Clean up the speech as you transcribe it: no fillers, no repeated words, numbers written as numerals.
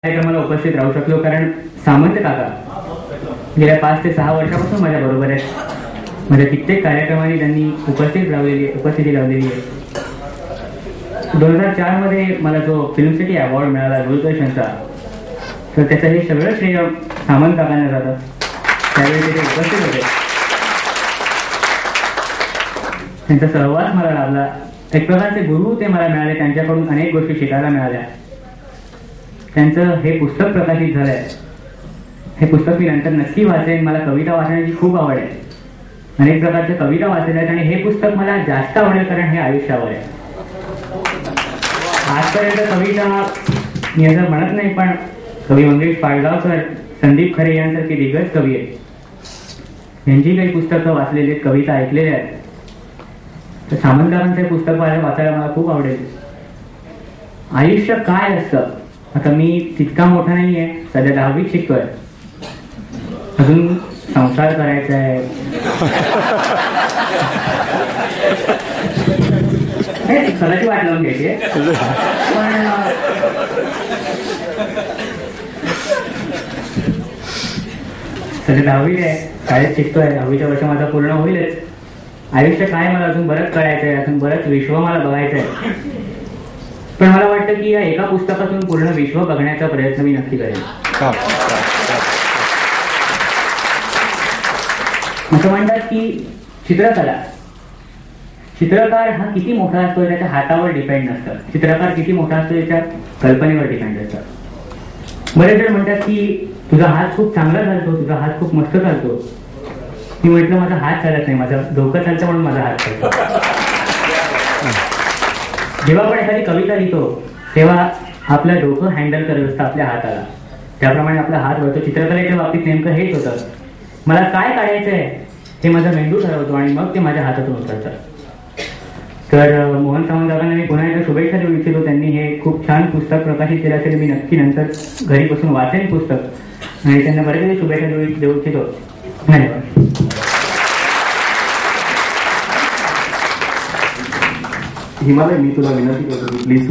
कार्यक्रमाला उपस्थित राहू शकलो कारण सामंत काका गेल्या 5 ते 6 वर्षापासून माझ्या बरोबर आहेत. माझ्या कित्येक कार्यक्रमांनी त्यांनी उपस्थिती लावलेली आहे. 2004 मध्ये मला जो फिल्म सिटी अवॉर्ड मिळाला दूरदर्शनचा, तर त्याचं हे सगळं श्रेय सामंत काकांना जातं. त्यावेळी ते उपस्थित होते, त्यांचा सहवास मला लाभला. एक प्रकारचे गुरु ते मला मिळाले, त्यांच्याकडून अनेक गोष्टी शिकायला मिळाल्या. त्यांचं हे पुस्तक प्रकाशित झालंय, हे पुस्तक मी नंतर नक्की वाचेन. मला कविता वाचण्याची खूप आवड आहे, अनेक प्रकारच्या कविता वाचलेल्या आहेत आणि हे पुस्तक मला जास्त आवडेल कारण हे आयुष्यावर आहे. आजपर्यंत कविता मी असं म्हणत नाही, पण कवी मंगेश पाडगावकर, संदीप खरे यांसारखे दिग्गज कवी आहेत, यांची काही पुस्तकं वाचलेली आहेत, कविता ऐकलेल्या आहेत. तर सामंतकारांचं हे पुस्तक वाचायला मला खूप आवडेल. आयुष्य काय असतं, आता मी तितका मोठा नाहीये, सध्या 10वीत शिकतोय, अजून संसार करायचा आहे. स्वतःची वाट लावून घ्यायची, पण सध्या 10वीत आहे, शाळेत शिकतोय, 10वीचं वर्ष माझं पूर्ण होईलच. आयुष्य काय मला अजून बरंच कळायचंय, अजून बरंच विश्व मला बघायचंय. पण मला वाटतं की या एका पुस्तकातून पूर्ण विश्व बघण्याचा प्रयत्न मी नक्की करेन. असं म्हणतात की चित्रकार हा किती मोठा असतो त्याच्या हातावर डिपेंड नसतं, चित्रकार किती मोठा असतो त्याच्या कल्पनेवर डिपेंड असतं. बरेच जण म्हणतात की तुझा हात खूप चांगला चालतो, तुझा हात खूप मस्त चालतो. मी म्हटलं माझा हात चालत नाही, माझं डोकं चालतं म्हणून माझा हात चालतो. जेव्हा आपण एखादी कविता लिहितो तेव्हा आपलं डोकं हँडल करत असतं आपल्या हाताला, त्याप्रमाणे आपला हात वळतो. चित्रकलेच्या बाबतीत नेमकं हेच होतं. मला काय काढायचंय हे माझा मेंदू ठरवतो आणि मग ते माझ्या हातातून उतरतं. तर मोहन सामंतकारांना मी पुन्हा एकदा शुभेच्छा देऊ इच्छितो. त्यांनी हे खूप छान पुस्तक प्रकाशित केलं असेल, मी नक्की नंतर घरी बसून वाचेन पुस्तक आणि त्यांना बरेच शुभेच्छा देऊ इच्छितो. धन्यवाद. हिमालय, मी तुला विनंती करतो की प्लीज